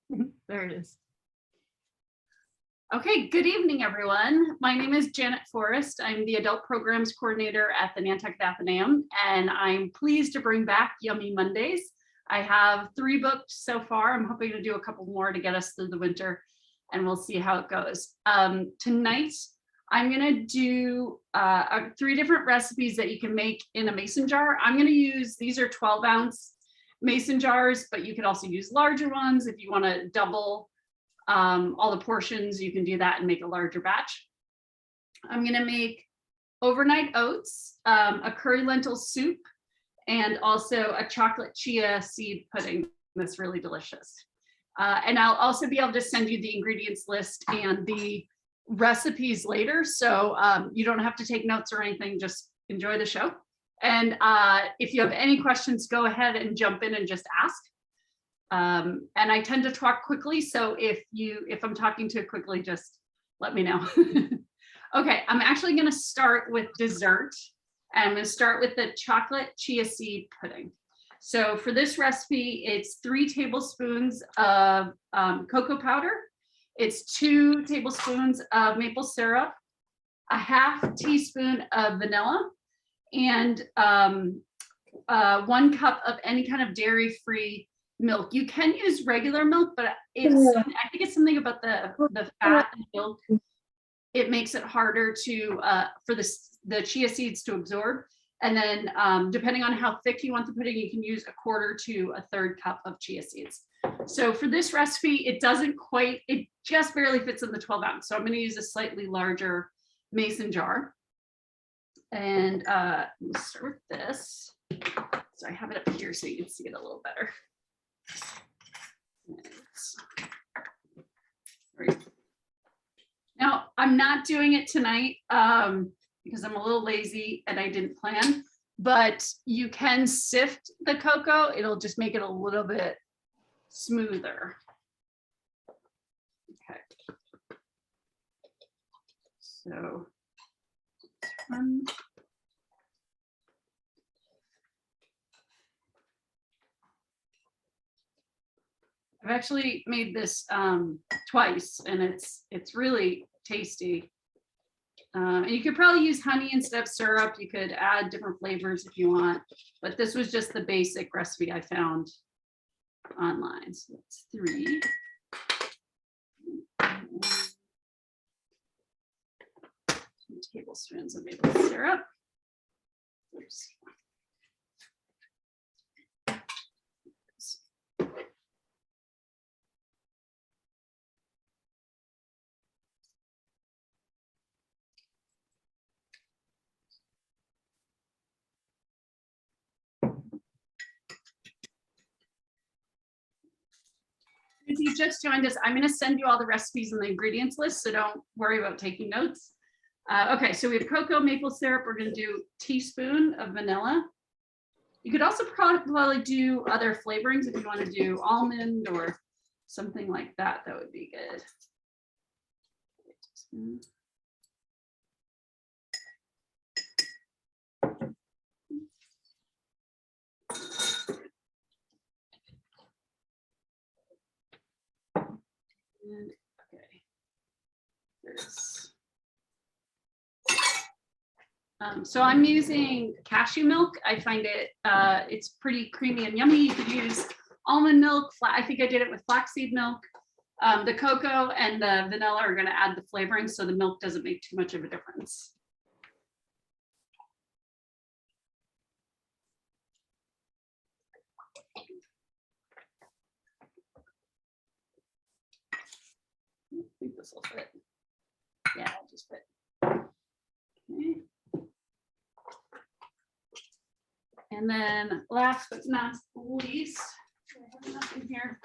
There it is. Okay, good evening, everyone. My name is Janet Forrest. I'm the Adult Programs Coordinator at the Nantucket Atheneum, and I'm pleased to bring back Yummy Mondays. I have 3 booked so far. I'm hoping to do a couple more to get us through the winter, and we'll see how it goes. Tonight, I'm gonna do 3 different recipes that you can make in a mason jar. I'm gonna use, these are 12-ounce mason jars, but you could also use larger ones if you wanna double all the portions. You can do that and make a larger batch. I'm gonna make overnight oats, a curry lentil soup, and also a chocolate chia seed pudding that's really delicious. And I'll also be able to send you the ingredients list and the recipes later, so you don't have to take notes or anything, just enjoy the show. And if you have any questions, go ahead and jump in and just ask. And I tend to talk quickly, so if I'm talking too quickly, just let me know. Okay, I'm actually going to start with dessert. I'm going to start with the chocolate chia seed pudding. So for this recipe, it's 3 tablespoons of cocoa powder. It's 2 tablespoons of maple syrup, a ½ teaspoon of vanilla, and 1 cup of any kind of dairy-free milk. You can use regular milk, but I think it's something about the fat in milk. It makes it harder to for the chia seeds to absorb. And then depending on how thick you want the pudding, you can use 1/4 to 1/3 cup of chia seeds. So for this recipe, it just barely fits in the 12-ounce. So I'm going to use a slightly larger mason jar. And let's start with this. So I have it up here so you can see it a little better. Right. Now, I'm not doing it tonight because I'm a little lazy and I didn't plan, but you can sift the cocoa. It'll just make it a little bit smoother. Okay. So, I've actually made this twice, and it's really tasty. And you could probably use honey instead of syrup. You could add different flavors if you want, but this was just the basic recipe I found online. So that's 3. Two tablespoons of maple syrup. Oops. If you just joined us, I'm going to send you all the recipes and the ingredients list, so don't worry about taking notes. Okay, so we have cocoa, maple syrup. We're going to do a teaspoon of vanilla. You could also probably do other flavorings if you want to do almond or something like that. That would be good. And, okay. So I'm using cashew milk. I find it it's pretty creamy and yummy. You could use almond milk. I think I did it with flaxseed milk. The cocoa and the vanilla are going to add the flavoring, so the milk doesn't make too much of a difference. I think this will fit. Yeah, I'll just fit. Okay. And then last but not least, I have nothing here.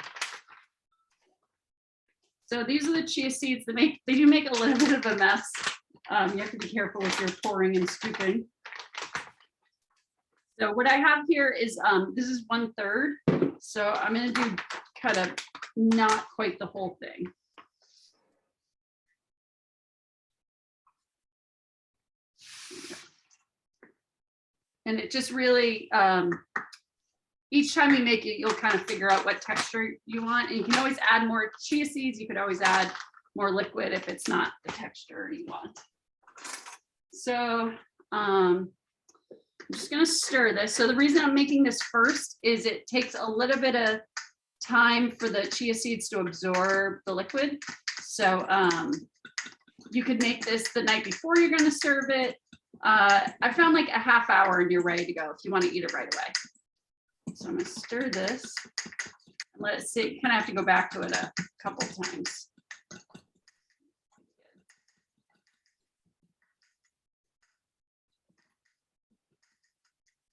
So these are the chia seeds. They do make a little bit of a mess. You have to be careful if you're pouring and scooping. So what I have here is this is 1/3. So I'm going to do kind of not quite the whole thing. And it just really each time you make it, you'll kind of figure out what texture you want. And you can always add more chia seeds. You could always add more liquid if it's not the texture you want. So I'm just gonna stir this. So the reason I'm making this first is it takes a little bit of time for the chia seeds to absorb the liquid. So you could make this the night before you're gonna serve it. I found like a half hour and you're ready to go if you want to eat it right away. So I'm gonna stir this and let it sit. You kind of have to go back to it a couple times.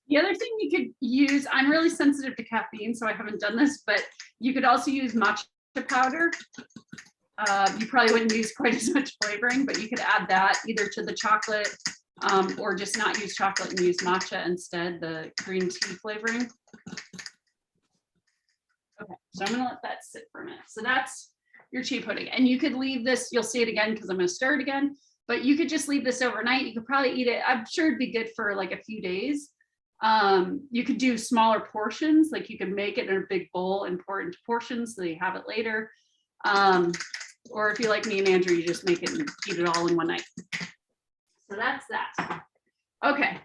The other thing you could use, I'm really sensitive to caffeine, so I haven't done this, but you could also use matcha powder. You probably wouldn't use quite as much flavoring, but you could add that either to the chocolate or just not use chocolate and use matcha instead, the green tea flavoring. Okay, so I'm gonna let that sit for a minute. So that's your chia pudding. And you could leave this, you'll see it again because I'm gonna stir it again, but you could just leave this overnight. You could probably eat it, I'm sure it'd be good for like a few days. You could do smaller portions, like you could make it in a big bowl and pour it into portions so you have it later. Or if you like me and Andrew, you just make it and eat it all in one night. So that's that. Okay,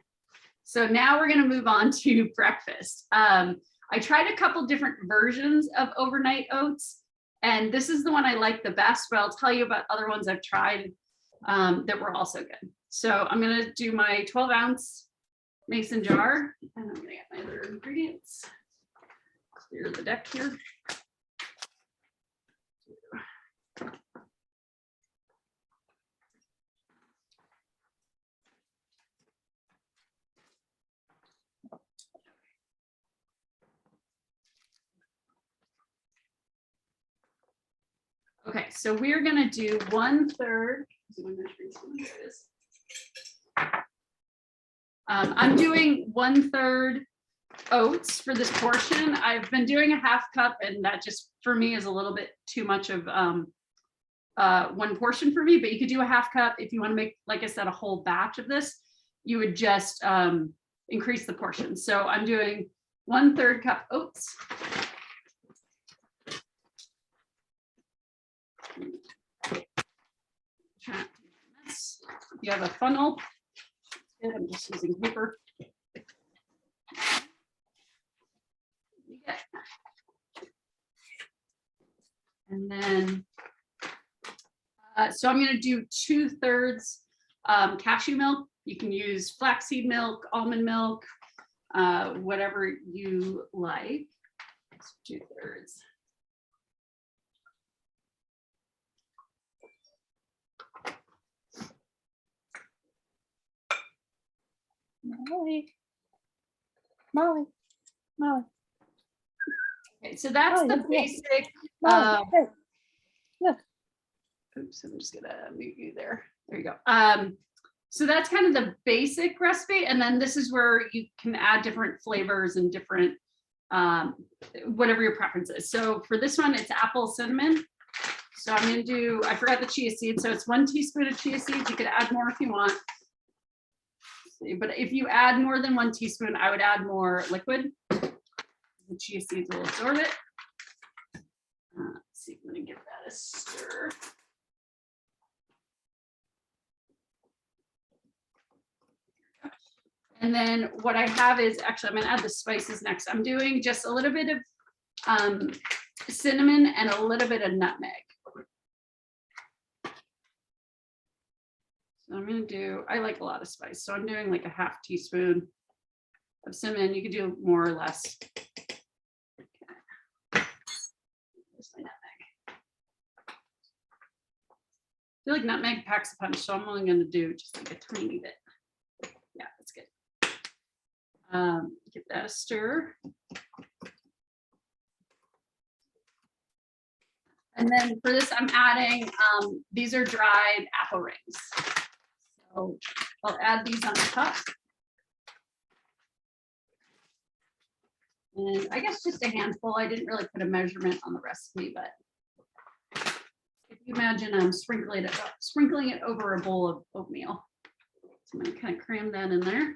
so now we're gonna move on to breakfast. I tried a couple different versions of overnight oats, and this is the one I like the best, but I'll tell you about other ones I've tried that were also good. So I'm gonna do my 12-ounce mason jar, and I'm gonna get my other ingredients. Clear the deck here. Okay, so we're gonna do 1/3. I'm doing 1/3 oats for this portion. I've been doing a half cup, and that just for me is a little bit too much of one portion for me, but you could do a half cup if you want to make, like I said, a whole batch of this. You would just increase the portion. So I'm doing 1/3 cup oats. You have a funnel. I'm just using paper. And then, so I'm going to do 2/3 cashew milk. You can use flaxseed milk, almond milk, whatever you like. It's 2/3. Molly. Okay, so that's the basic. Look. Oops, I'm just gonna mute you there. There you go. So that's kind of the basic recipe, and then this is where you can add different flavors and different whatever your preference is. So for this one, it's apple cinnamon. So I'm gonna do, I forgot the chia seeds, so it's 1 teaspoon of chia seeds. You could add more if you want. But if you add more than 1 teaspoon, I would add more liquid. The chia seeds will absorb it. Let's see, I'm gonna give that a stir. And then what I have is, actually, I'm gonna add the spices next. I'm doing just a little bit of cinnamon and a little bit of nutmeg. So I'm gonna do, I like a lot of spice, so I'm doing like a ½ teaspoon of cinnamon. You could do more or less. Okay. There's my nutmeg. I feel like nutmeg packs a punch, so I'm only gonna do just like a tiny bit. Yeah, that's good. Give that a stir. And then for this, I'm adding, these are dried apple rings. So I'll add these on top. And I guess just a handful. I didn't really put a measurement on the recipe, but if you imagine I'm sprinkling it over a bowl of oatmeal. So I'm gonna kind of cram that in there.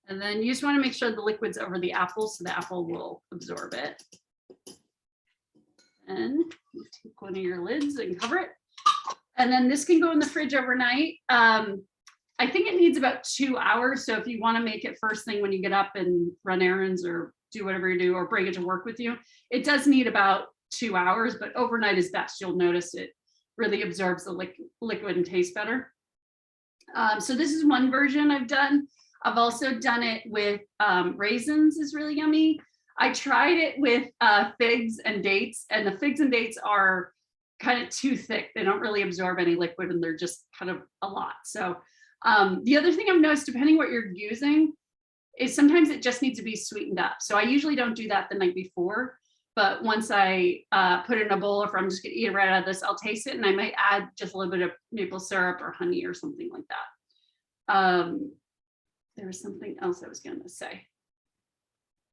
And then you just want to make sure the liquid's over the apple so the apple will absorb it. And you take one of your lids and cover it. And then this can go in the fridge overnight. I think it needs about 2 hours. So if you want to make it first thing when you get up and run errands or do whatever you do or bring it to work with you, it does need about 2 hours, but overnight is best. You'll notice it really absorbs the liquid and tastes better. So this is one version I've done. I've also done it with raisins, is really yummy. I tried it with figs and dates, and the figs and dates are kind of too thick. They don't really absorb any liquid and they're just kind of a lot. So the other thing I've noticed, depending what you're using, is sometimes it just needs to be sweetened up. So I usually don't do that the night before, but once I put it in a bowl, if I'm just gonna eat it right out of this, I'll taste it and I might add just a little bit of maple syrup or honey or something like that. There was something else I was gonna say.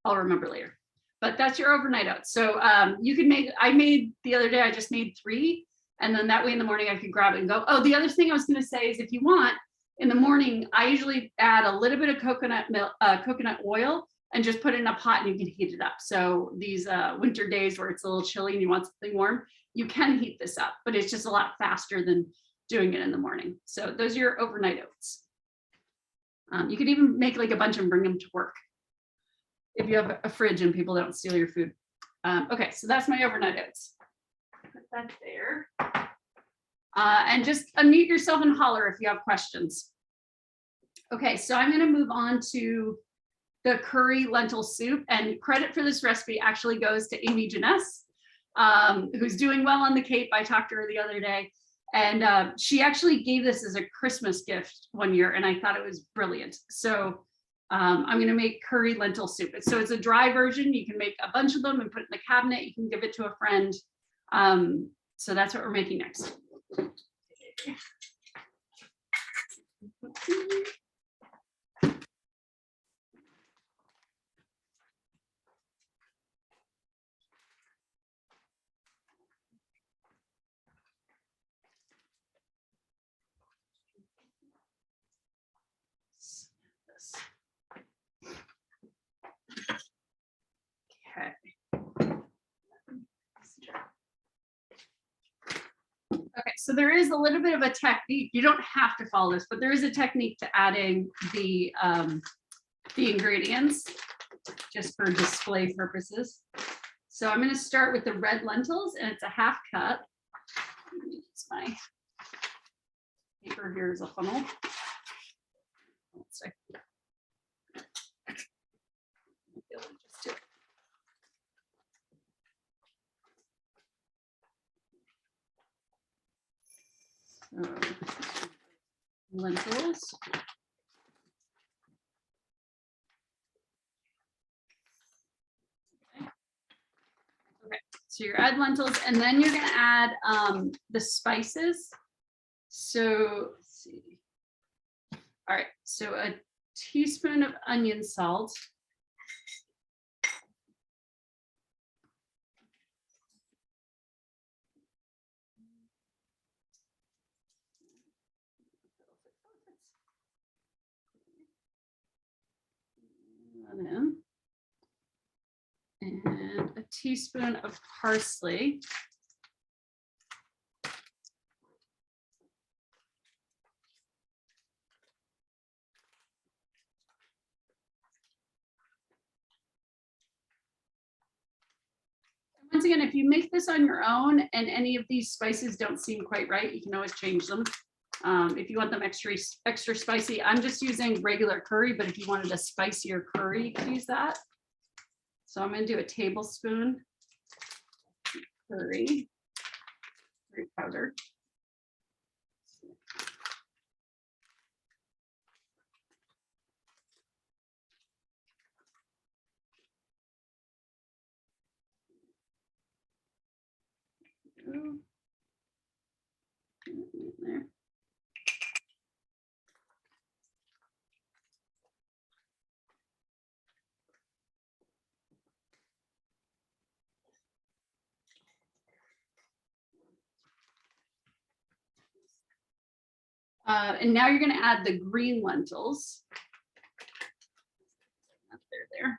I'll remember later, but that's your overnight oats. So you can make, I made the other day, I just made 3, and then that way in the morning I could grab it and go. Oh, the other thing I was gonna say is if you want, in the morning, I usually add a little bit of coconut milk, coconut oil, and just put it in a pot and you can heat it up. So these winter days where it's a little chilly and you want something warm, you can heat this up, but it's just a lot faster than doing it in the morning. So those are your overnight oats. You could even make like a bunch and bring them to work if you have a fridge and people don't steal your food. Okay, so that's my overnight oats. Put that there. And just unmute yourself and holler if you have questions. Okay, so I'm gonna move on to the curry lentil soup, and credit for this recipe actually goes to Amy Janess, who's doing well on the Cape. I talked to her the other day, and she actually gave this as a Christmas gift one year, and I thought it was brilliant. So I'm gonna make curry lentil soup. So it's a dry version. You can make a bunch of them and put it in the cabinet. You can give it to a friend. So that's what we're making next. Okay. Okay, so there is a little bit of a technique. You don't have to follow this, but there is a technique to adding the ingredients just for display purposes. So I'm going to start with the red lentils, and it's a 1/2 cup. It's my paper here is a funnel. Let's see. Just do it. Lentils. Okay, so you add lentils, and then you're going to add the spices. So let's see. All right, so a teaspoon of onion salt. And a teaspoon of parsley. Once again, if you make this on your own and any of these spices don't seem quite right, you can always change them. If you want them extra spicy, I'm just using regular curry, but if you wanted a spicier curry, you could use that. So I'm going to do a tablespoon curry powder. There. And now you're going to add the green lentils. there.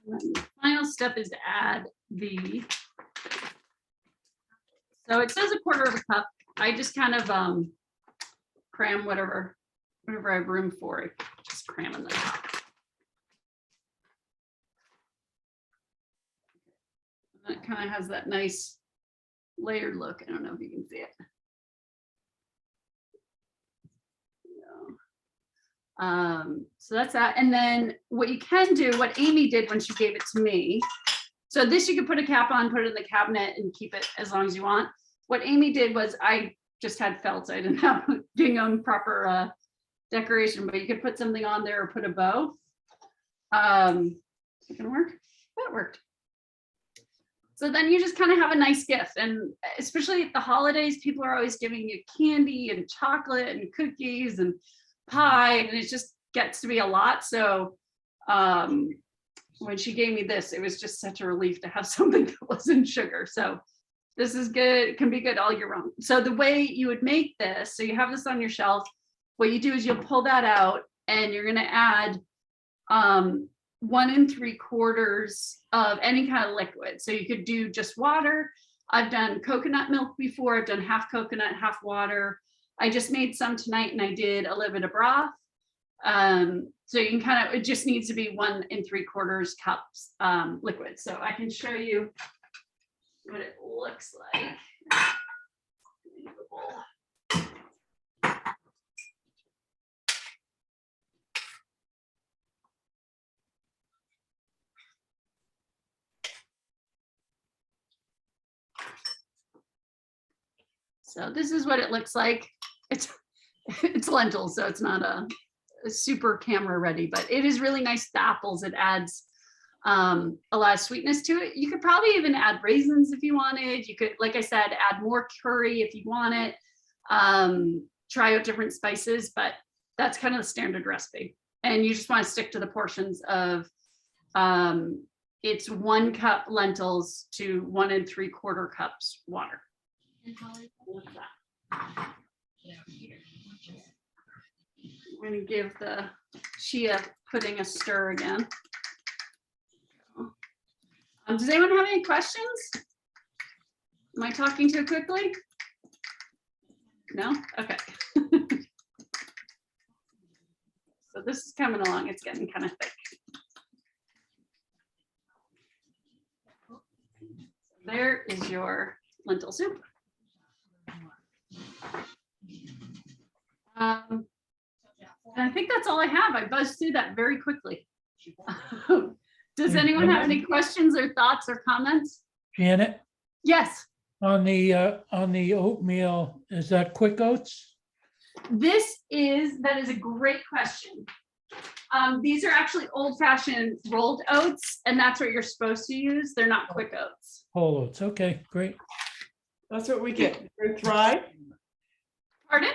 And then the final step is to add the, so it says 1/4 cup. I just kind of cram whatever I have room for, I just cram in the top. And it kind of has that nice layered look. I don't know if you can see it. So that's that. And then what you can do, what Amy did when she gave it to me, so this you could put a cap on, put it in the cabinet and keep it as long as you want. What Amy did was, I just had felt, I didn't have gingham proper decoration, but you could put something on there or put a bow. Is it gonna work? That worked. So then you just kind of have a nice gift, and especially at the holidays, people are always giving you candy and chocolate and cookies and pie, and it just gets to be a lot. So when she gave me this, it was just such a relief to have something that wasn't sugar. So this is good. It can be good all year round. So the way you would make this, so you have this on your shelf, what you do is you'll pull that out and you're going to add 1 3/4 of any kind of liquid. So you could do just water. I've done coconut milk before. I've done half coconut, half water. I just made some tonight and I did a little bit of broth. So you can kind of, it just needs to be 1 3/4 cups liquid. So I can show you what it looks like. So this is what it looks like. It's lentils, so it's not a super camera ready, but it is really nice with apples. It adds a lot of sweetness to it. You could probably even add raisins if you wanted. You could, like I said, add more curry if you want it. Try out different spices, but that's kind of the standard recipe. And you just want to stick to the portions of it's 1 cup lentils to 1 3/4 cups water. I'm going to give the Chia pudding a stir again. Does anyone have any questions? Am I talking too quickly? No? Okay. So this is coming along. It's getting kind of thick. There is your lentil soup. And I think that's all I have. I buzzed through that very quickly. Does anyone have any questions or thoughts or comments? Janet, Yes. on the oatmeal, is that quick oats? That is a great question. These are actually old-fashioned rolled oats, and that's what you're supposed to use. They're not quick oats. Whole oats, okay, great. That's what we get from Thrive. Pardon?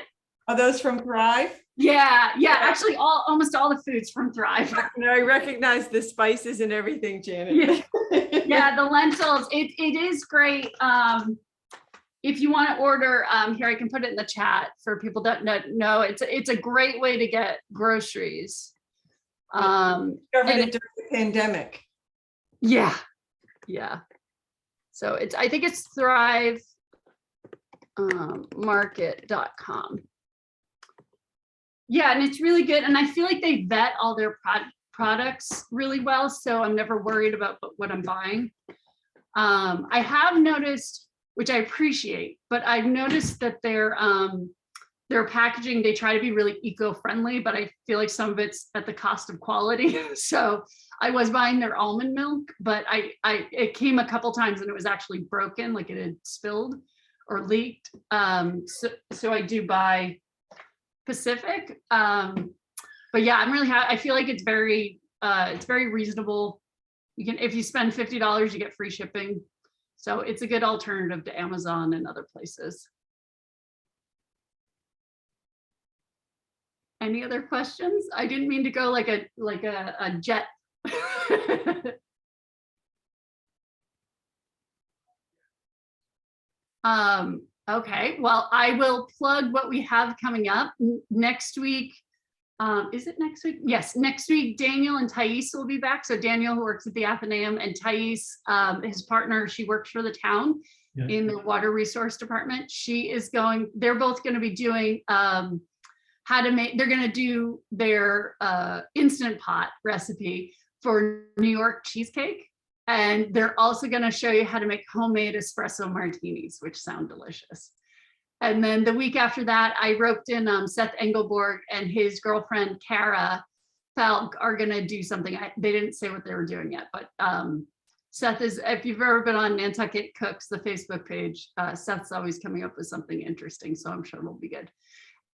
Are those from Thrive? Yeah. Actually, almost all the foods from Thrive. No, I recognize the spices and everything, Janet. Yeah, the lentils. It is great. If you want to order, here I can put it in the chat for people that know. It's a great way to get groceries. Covered it during the pandemic. Yeah. So I think it's Thrive market.com. Yeah, and it's really good. And I feel like they vet all their products really well. So I'm never worried about what I'm buying. I have noticed, which I appreciate, but I've noticed that their packaging, they try to be really eco-friendly, but I feel like some of it's at the cost of quality. So I was buying their almond milk, but it came a couple times and it was actually broken, like it had spilled or leaked. So I do buy Pacific. But yeah, I'm really happy. I feel like it's very reasonable You can, if you spend $50, you get free shipping. So it's a good alternative to Amazon and other places. Any other questions? I didn't mean to go like a jet. Okay, well, I will plug what we have coming up next week. Is it next week? Yes, next week, Daniel and Thais will be back. So Daniel, who works at the Atheneum, and Thais, his partner, she works for the town in the water resource department. They're both going to be doing they're going to do their Instant Pot recipe for New York cheesecake. And they're also going to show you how to make homemade espresso martinis, which sound delicious. And then the week after that, I roped in Seth Engelborg and his girlfriend, Kara Falk, are going to do something. They didn't say what they were doing yet, but Seth is, if you've ever been on Nantucket Cooks, the Facebook page, Seth's always coming up with something interesting. So I'm sure it'll be good.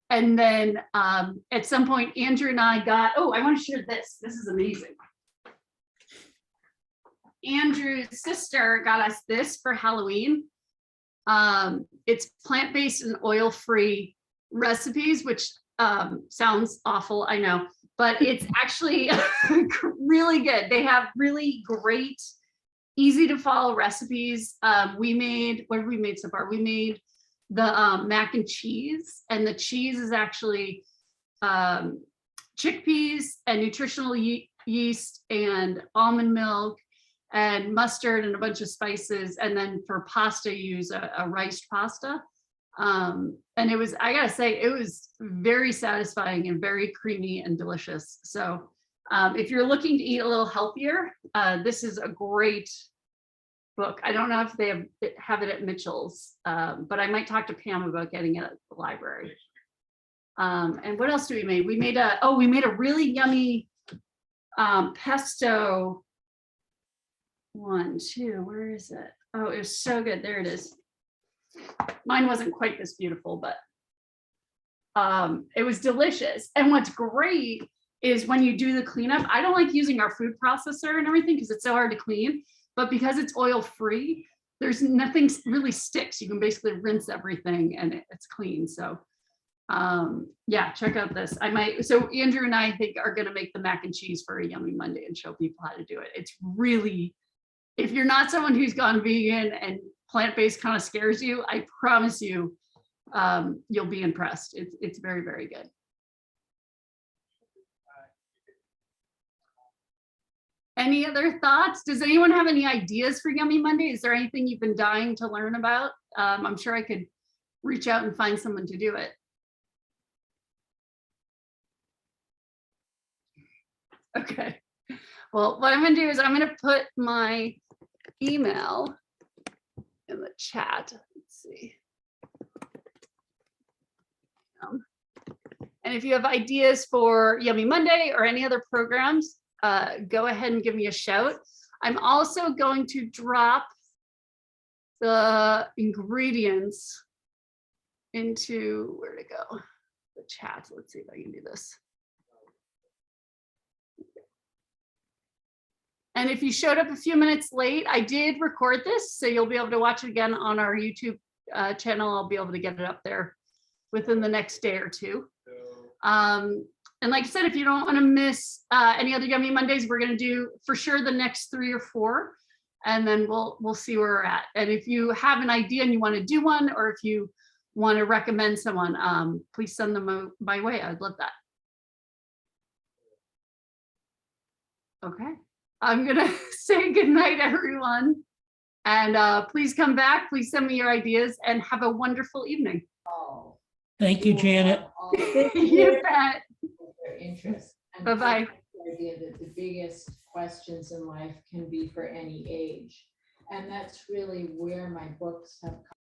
And then at some point, Andrew and I got, I want to share this. This is amazing. Andrew's sister got us this for Halloween. It's plant-based and oil-free recipes, which sounds awful, I know, but it's actually really good. They have really great, easy to follow recipes. We made, what have we made so far? We made the mac and cheese, and the cheese is actually chickpeas and nutritional yeast and almond milk and mustard and a bunch of spices. And then for pasta, you use a riced pasta. And it was, I gotta say, it was very satisfying and very creamy and delicious. So if you're looking to eat a little healthier, this is a great book. I don't know if they have it at Mitchell's, but I might talk to Pam about getting it at the library. And what else do we make? We made a really yummy pesto. Where is it? Oh, it was so good. There it is. Mine wasn't quite this beautiful, but it was delicious. And what's great is when you do the cleanup, I don't like using our food processor and everything because it's so hard to clean, but because it's oil free, there's nothing really sticks. You can basically rinse everything and it's clean. So yeah, check out this. So Andrew and I think are going to make the mac and cheese for a Yummy Monday and show people how to do it. It's really, if you're not someone who's gone vegan and plant-based kind of scares you, I promise you, you'll be impressed. It's very, very good. Any other thoughts? Does anyone have any ideas for Yummy Monday? Is there anything you've been dying to learn about? I'm sure I could reach out and find someone to do it. Okay. Well, what I'm going to do is I'm going to put my email in the chat. Let's see. And if you have ideas for Yummy Monday or any other programs, go ahead and give me a shout. I'm also going to drop the ingredients into, where to go? The chat. Let's see if I can do this. And if you showed up a few minutes late, I did record this, so you'll be able to watch it again on our YouTube channel. I'll be able to get it up there within the next day or two. And like I said, if you don't want to miss any other Yummy Mondays, we're going to do for sure the next 3 or 4, and then we'll see where we're at. And if you have an idea and you want to do one, or if you want to recommend someone, please send them my way. I'd love that. Okay. I'm going to say good night, everyone. And please come back. Please send me your ideas and have a wonderful evening. Thank you, Janet. You bet. Their interest. And Bye-bye. the idea that the biggest questions in life can be for any age. And that's really where my books have come